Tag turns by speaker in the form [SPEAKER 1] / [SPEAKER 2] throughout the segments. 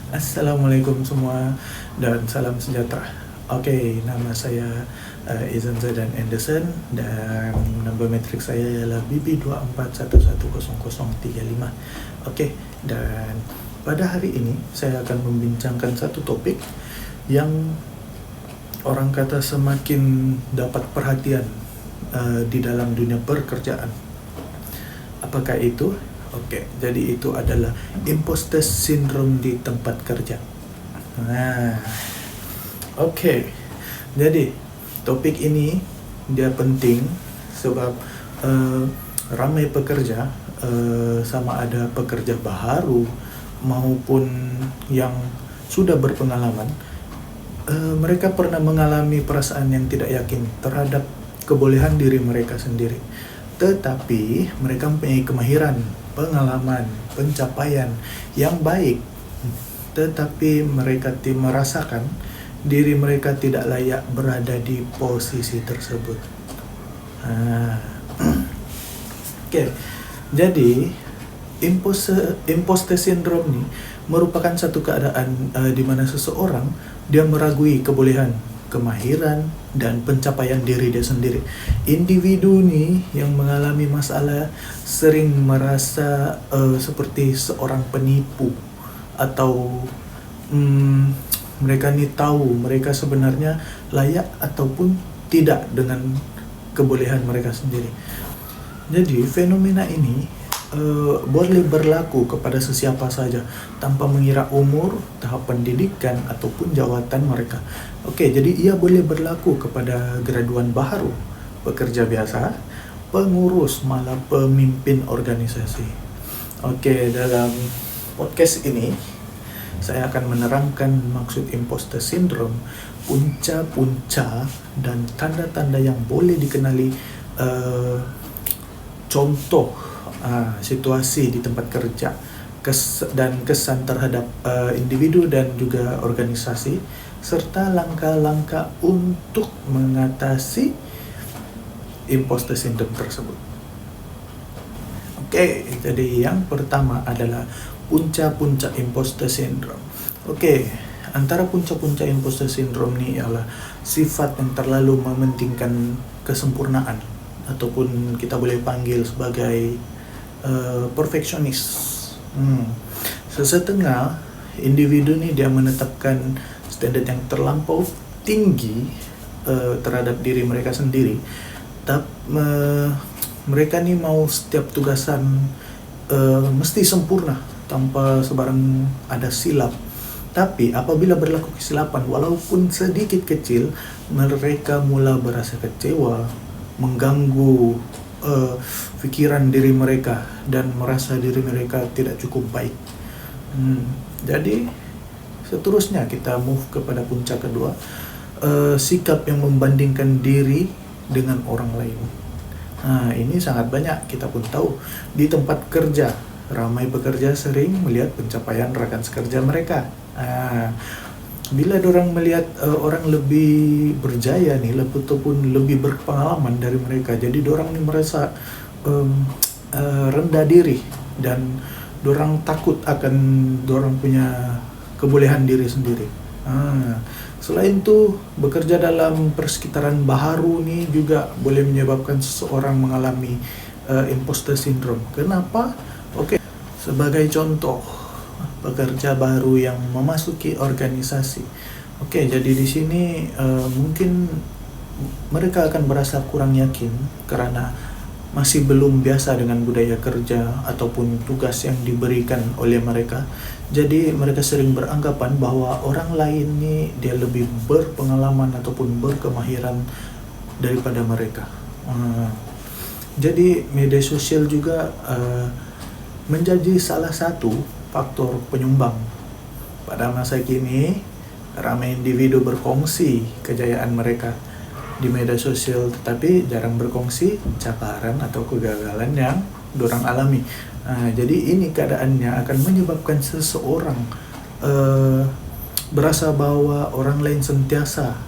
[SPEAKER 1] Assalamualaikum semua dan salam sejahtera. Oke, nama saya Izan Zaidan Anderson dan nombor metrik saya ialah BB24110035. Oke, dan pada hari ini saya akan membincangkan satu topik yang orang kata semakin dapat perhatian di dalam dunia pekerjaan. Apakah itu? Oke, jadi itu adalah imposter syndrome di tempat kerja. Nah, oke. Jadi topik ini dia penting sebab ramai pekerja, sama ada pekerja baru maupun yang sudah berpengalaman, mereka pernah mengalami perasaan yang tidak yakin terhadap kebolehan diri mereka sendiri. Tetapi mereka mempunyai kemahiran, pengalaman, pencapaian yang baik, tetapi mereka merasakan diri mereka tidak layak berada di posisi tersebut. Oke, jadi imposter syndrome ini merupakan satu keadaan di mana seseorang dia meragui kebolehan, kemahiran, dan pencapaian diri dia sendiri. Individu nih yang mengalami masalah sering merasa seperti seorang penipu atau mereka nih tahu mereka sebenarnya layak ataupun tidak dengan kebolehan mereka sendiri. Jadi fenomena ini boleh berlaku kepada sesiapa saja tanpa mengira umur, tahap pendidikan ataupun jawatan mereka. Oke, jadi ia boleh berlaku kepada graduan baru, pekerja biasa, pengurus, malah pemimpin organisasi. Oke, dalam podcast ini saya akan menerangkan maksud imposter syndrome, punca-punca dan tanda-tanda yang boleh dikenali, contoh situasi di tempat kerja, dan kesan terhadap individu dan juga organisasi, serta langkah-langkah untuk mengatasi imposter syndrome tersebut. Oke, jadi yang pertama adalah punca-punca imposter syndrome. Oke, antara punca-punca imposter syndrome ini ialah sifat yang terlalu mementingkan kesempurnaan ataupun kita boleh panggil sebagai perfeksionis. Sesetengah individu ni dia menetapkan standard yang terlampau tinggi terhadap diri mereka sendiri. Mereka ni mau setiap tugasan mesti sempurna tanpa sebarang ada silap. Tapi apabila berlaku kesilapan walaupun sedikit kecil, mereka mula berasa kecewa, mengganggu pikiran diri mereka dan merasa diri mereka tidak cukup baik. Jadi seterusnya kita move kepada puncak kedua, sikap yang membandingkan diri dengan orang lain. Ini sangat banyak, kita pun tahu di tempat kerja ramai pekerja sering melihat pencapaian rekan sekerja mereka. Bila dorang melihat orang lebih berjaya nih, ataupun lebih berpengalaman dari mereka, jadi dorang nih merasa rendah diri dan dorang takut akan dorang punya kebolehan diri sendiri. Selain itu, bekerja dalam persekitaran baharu nih juga boleh menyebabkan seseorang mengalami imposter syndrome. Kenapa? Oke, sebagai contoh, pekerja baru yang memasuki organisasi. Oke, jadi di sini mungkin mereka akan merasa kurang yakin karena masih belum biasa dengan budaya kerja ataupun tugas yang diberikan oleh mereka. Jadi mereka sering beranggapan bahwa orang lain ini dia lebih berpengalaman ataupun berkemahiran daripada mereka. Jadi media sosial juga menjadi salah satu faktor penyumbang. Pada masa kini, ramai individu berkongsi kejayaan mereka di media sosial, tetapi jarang berkongsi capaian atau kegagalan yang dorang alami. Jadi ini keadaannya akan menyebabkan seseorang berasa bahwa orang lain sentiasa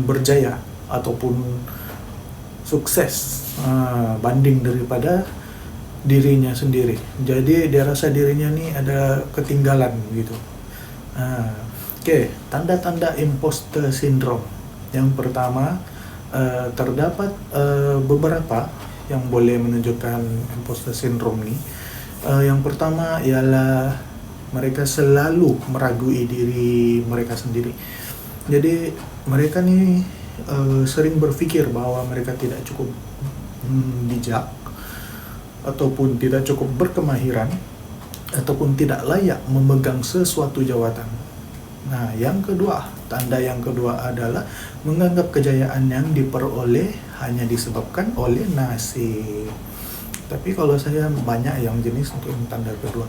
[SPEAKER 1] berjaya ataupun sukses banding daripada dirinya sendiri. Jadi dia rasa dirinya nih ada ketinggalan gitu. Oke, tanda-tanda imposter syndrome. Yang pertama, terdapat beberapa yang boleh menunjukkan imposter syndrome ini. Yang pertama ialah mereka selalu meragui diri mereka sendiri. Jadi mereka nih sering berpikir bahwa mereka tidak cukup bijak, ataupun tidak cukup berkemahiran, ataupun tidak layak memegang sesuatu jawatan. Nah, tanda yang kedua adalah menganggap kejayaan yang diperoleh hanya disebabkan oleh nasib. Tapi kalau saya banyak yang jenis untuk tanda kedua.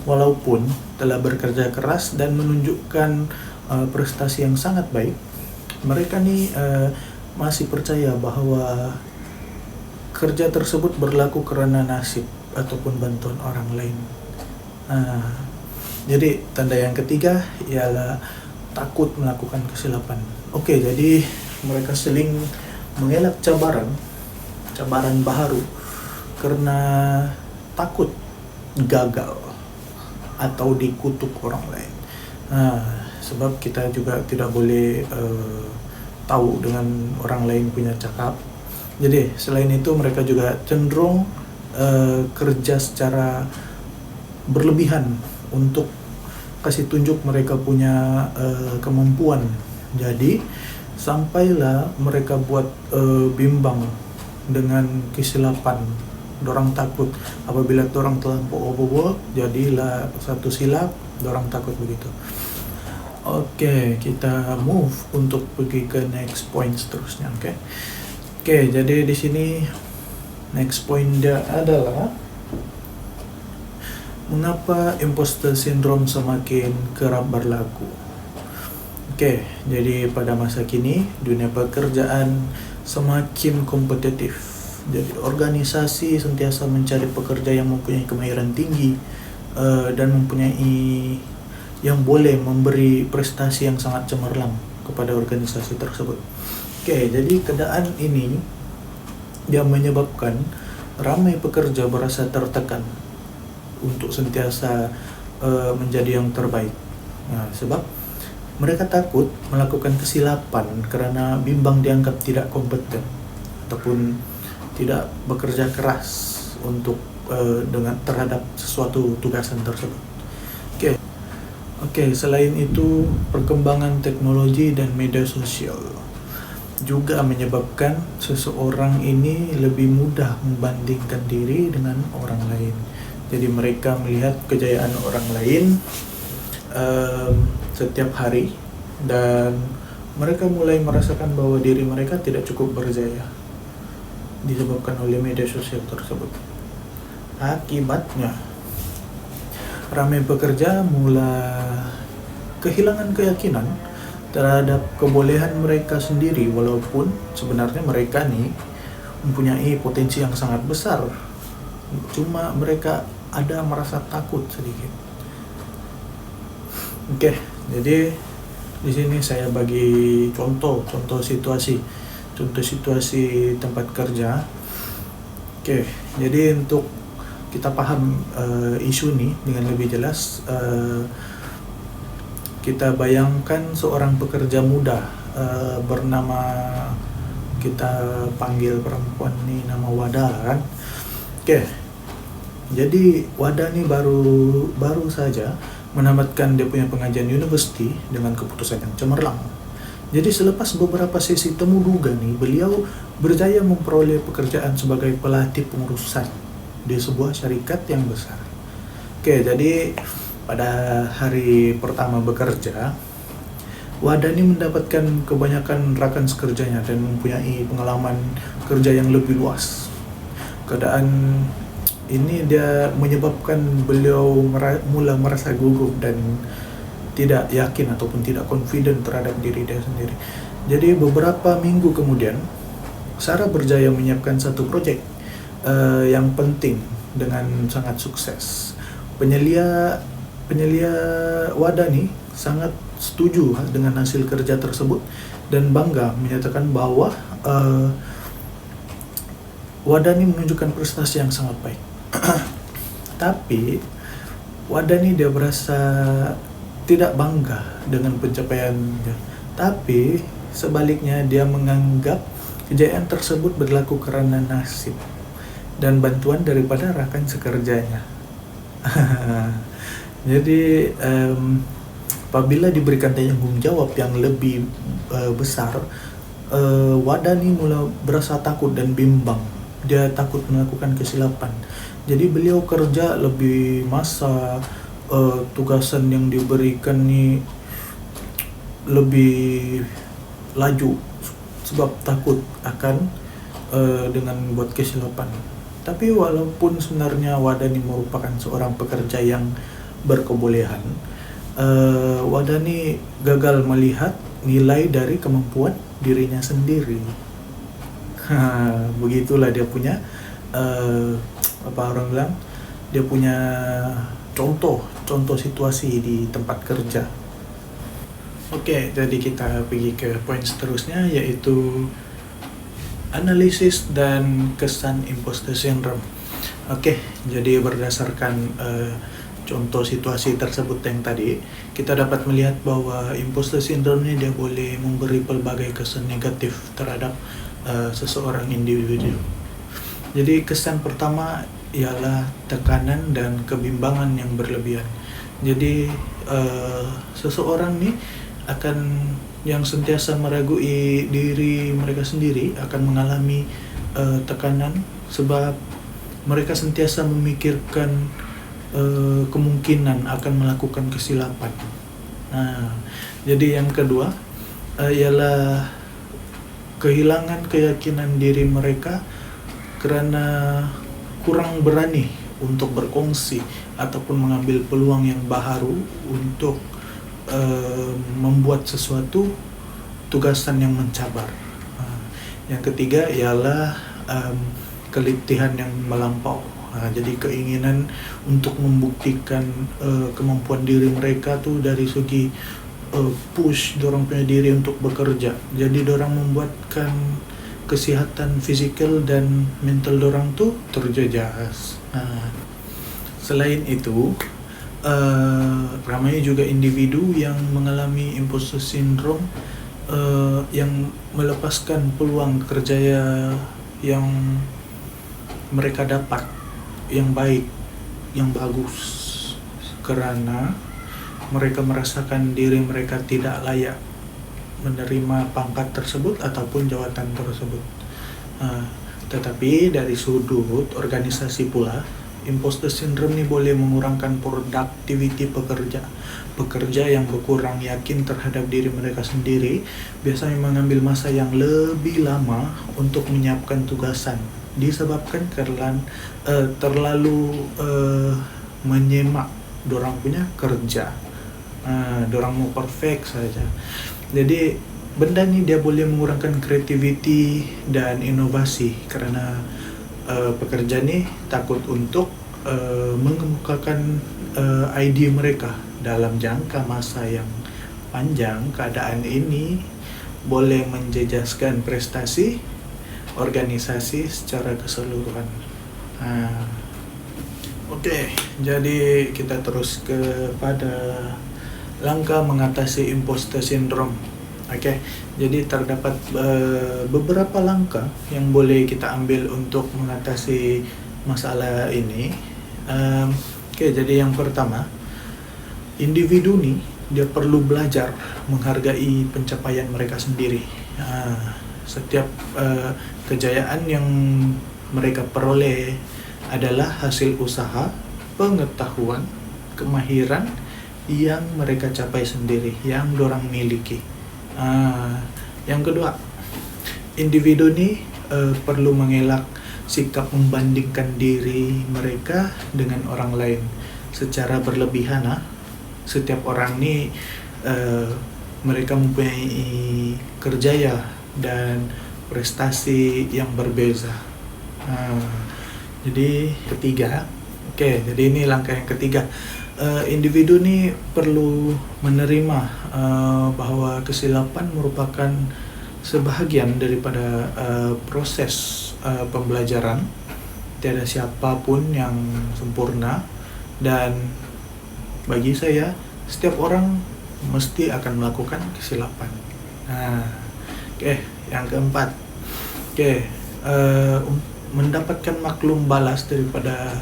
[SPEAKER 1] Walaupun telah bekerja keras dan menunjukkan prestasi yang sangat baik, mereka nih masih percaya bahwa kerja tersebut berlaku karena nasib ataupun bantuan orang lain. Jadi tanda yang ketiga ialah takut melakukan kesilapan. Oke, jadi mereka sering mengelak cabaran baru karena takut gagal atau dikutuk orang lain. Sebab kita juga tidak boleh tahu dengan orang lain punya cakap. Jadi selain itu mereka juga cenderung kerja secara berlebihan untuk kasih tunjuk mereka punya kemampuan. Jadi sampailah mereka buat bimbang dengan kesilapan. Dorang takut apabila dorang terlampau overwork, jadilah satu silap, dorang takut begitu. Oke, kita move untuk pergi ke next point seterusnya. Oke, jadi di sini next point dia adalah mengapa imposter syndrome semakin kerap berlaku. Oke, jadi pada masa kini dunia pekerjaan semakin kompetitif. Jadi organisasi sentiasa mencari pekerja yang mempunyai kemahiran tinggi dan mempunyai yang boleh memberi prestasi yang sangat cemerlang kepada organisasi tersebut. Oke, jadi keadaan ini yang menyebabkan ramai pekerja merasa tertekan untuk sentiasa menjadi yang terbaik. Sebab mereka takut melakukan kesilapan karena bimbang dianggap tidak kompeten ataupun tidak bekerja keras untuk terhadap sesuatu tugasan tersebut. Oke, selain itu perkembangan teknologi dan media sosial juga menyebabkan seseorang ini lebih mudah membandingkan diri dengan orang lain. Jadi mereka melihat kejayaan orang lain setiap hari dan mereka mulai merasakan bahwa diri mereka tidak cukup berjaya disebabkan oleh media sosial tersebut. Akibatnya ramai pekerja mulai kehilangan keyakinan terhadap kebolehan mereka sendiri, walaupun sebenarnya mereka nih mempunyai potensi yang sangat besar, cuma mereka ada merasa takut sedikit. Oke, jadi di sini saya bagi contoh situasi tempat kerja. Oke, jadi untuk kita paham isu ini dengan lebih jelas, kita bayangkan seorang pekerja muda bernama, kita panggil perempuan ini nama Wada kan. Oke, jadi Wada ini baru saja menamatkan dia punya pengajian university dengan keputusan yang cemerlang. Jadi selepas beberapa sesi temu duga nih, beliau berjaya memperoleh pekerjaan sebagai pelatih pengurusan di sebuah syarikat yang besar. Oke, jadi pada hari pertama bekerja, Wada ini mendapatkan kebanyakan rekan sekerjanya dan mempunyai pengalaman kerja yang lebih luas. Keadaan ini dia menyebabkan beliau mula merasa gugup dan tidak yakin ataupun tidak confident terhadap diri dia sendiri. Jadi beberapa minggu kemudian, Sarah berjaya menyiapkan satu proyek yang penting dengan sangat sukses. Penyelia Wada nih sangat setuju dengan hasil kerja tersebut dan bangga menyatakan bahwa Wada ini menunjukkan prestasi yang sangat baik. Tapi Wadani dia berasa tidak bangga dengan pencapaiannya, tapi sebaliknya dia menganggap kejayaan tersebut berlaku karena nasib dan bantuan daripada rekan sekerjanya. Jadi apabila diberikan tanggung jawab yang lebih besar, Wadani mulai berasa takut dan bimbang. Dia takut melakukan kesilapan. Jadi beliau kerja lebih masa, tugasan yang diberikan nih lebih laju sebab takut akan dengan buat kesilapan. Tapi walaupun sebenarnya Wadani merupakan seorang pekerja yang berkebolehan, Wadani gagal melihat nilai dari kemampuan dirinya sendiri. Begitulah dia punya apa orang bilang, dia punya contoh situasi di tempat kerja. Oke, jadi kita pergi ke poin seterusnya, yaitu analisis dan kesan imposter syndrome. Oke, jadi berdasarkan contoh situasi tersebut yang tadi, kita dapat melihat bahwa imposter syndrome ini dia boleh memberi pelbagai kesan negatif terhadap seseorang individu. Jadi kesan pertama ialah tekanan dan kebimbangan yang berlebihan. Jadi seseorang nih akan yang sentiasa meragui diri mereka sendiri akan mengalami tekanan sebab mereka sentiasa memikirkan kemungkinan akan melakukan kesilapan. Nah, jadi yang kedua ialah kehilangan keyakinan diri mereka karena kurang berani untuk berkongsi ataupun mengambil peluang yang baru untuk membuat sesuatu tugasan yang mencabar. Yang ketiga ialah keletihan yang melampau. Jadi keinginan untuk membuktikan kemampuan diri mereka tuh dari segi push dorang punya diri untuk bekerja. Jadi dorang membuatkan kesehatan fisikal dan mental dorang tuh terjejas. Selain itu, ramai juga individu yang mengalami imposter syndrome yang melepaskan peluang kerja yang mereka dapat yang baik, yang bagus, karena mereka merasakan diri mereka tidak layak menerima pangkat tersebut ataupun jawatan tersebut. Tetapi dari sudut organisasi pula, imposter syndrome ini boleh mengurangkan productivity pekerja yang berkurang yakin terhadap diri mereka sendiri, biasanya mengambil masa yang lebih lama untuk menyiapkan tugasan disebabkan karena terlalu menyemak dorang punya kerja. Dorang mau perfect saja. Jadi benda ni dia boleh mengurangkan creativity dan inovasi karena pekerja ni takut untuk mengemukakan idea mereka dalam jangka masa yang panjang. Keadaan ini boleh menjejaskan prestasi organisasi secara keseluruhan. Oke, jadi kita terus kepada langkah mengatasi imposter syndrome. Oke, jadi terdapat beberapa langkah yang boleh kita ambil untuk mengatasi masalah ini. Oke, jadi yang pertama, individu nih dia perlu belajar menghargai pencapaian mereka sendiri. Setiap kejayaan yang mereka peroleh adalah hasil usaha, pengetahuan, kemahiran yang mereka capai sendiri, yang dorang miliki. Yang kedua, individu ni perlu mengelak sikap membandingkan diri mereka dengan orang lain secara berlebihan. Setiap orang ni mereka mempunyai kerjaya dan prestasi yang berbeza. Jadi ketiga, jadi ini langkah yang ketiga. Individu ni perlu menerima bahwa kesilapan merupakan sebahagian daripada proses pembelajaran. Tiada siapapun yang sempurna dan bagi saya setiap orang mesti akan melakukan kesilapan. Nah, oke, yang keempat, mendapatkan maklum balas daripada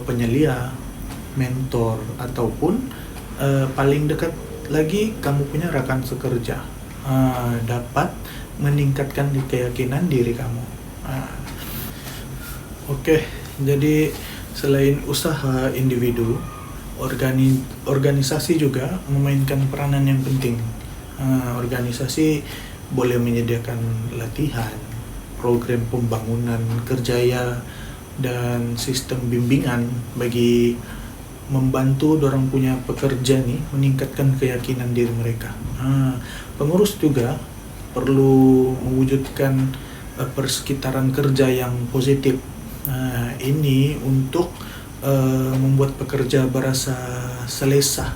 [SPEAKER 1] penyelia, mentor, ataupun paling dekat lagi kamu punya rekan sekerja, dapat meningkatkan keyakinan diri kamu. Jadi selain usaha individu, organisasi juga memainkan peranan yang penting. Organisasi boleh menyediakan latihan, program pembangunan kerjaya, dan sistem bimbingan bagi membantu orang punya pekerja nih meningkatkan keyakinan diri mereka. Pengurus juga perlu mewujudkan persekitaran kerja yang positif. Ini untuk membuat pekerja berasa selesa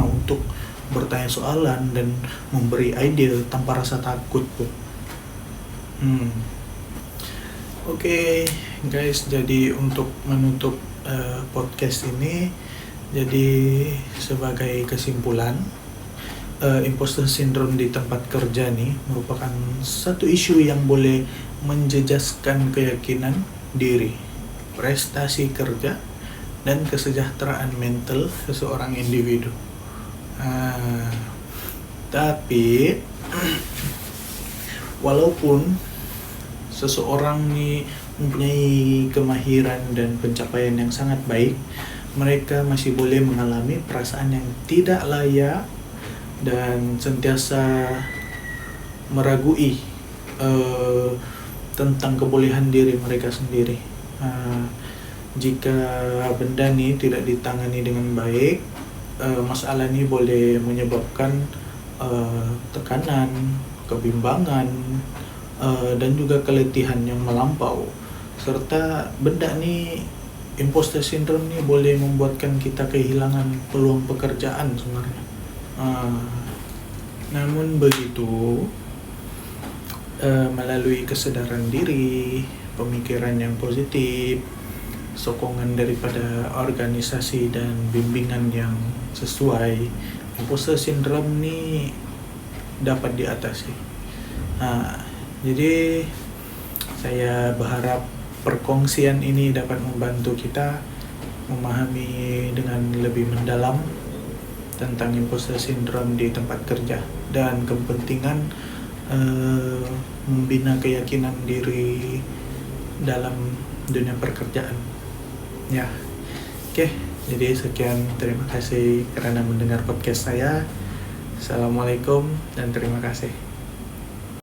[SPEAKER 1] untuk bertanya soalan dan memberi ide tanpa rasa takut. Oke, guys, jadi untuk menutup podcast ini, jadi sebagai kesimpulan, imposter syndrome di tempat kerja nih merupakan satu isu yang boleh menjejaskan keyakinan diri, prestasi kerja, dan kesejahteraan mental seseorang individu. Tapi walaupun seseorang nih mempunyai kemahiran dan pencapaian yang sangat baik, mereka masih boleh mengalami perasaan yang tidak layak dan sentiasa meragui tentang kebolehan diri mereka sendiri. Jika benda ini tidak ditangani dengan baik, masalah ini boleh menyebabkan tekanan, kebimbangan, dan juga keletihan yang melampau. Serta benda ini, imposter syndrome ini boleh membuatkan kita kehilangan peluang pekerjaan sebenarnya. Namun begitu, melalui kesadaran diri, pemikiran yang positif, sokongan daripada organisasi dan bimbingan yang sesuai, imposter syndrome ini dapat diatasi. Jadi saya berharap perkongsian ini dapat membantu kita memahami dengan lebih mendalam tentang imposter syndrome di tempat kerja dan kepentingan membina keyakinan diri dalam dunia pekerjaan. Jadi sekian, terima kasih kerana mendengar podcast saya. Assalamualaikum dan terima kasih.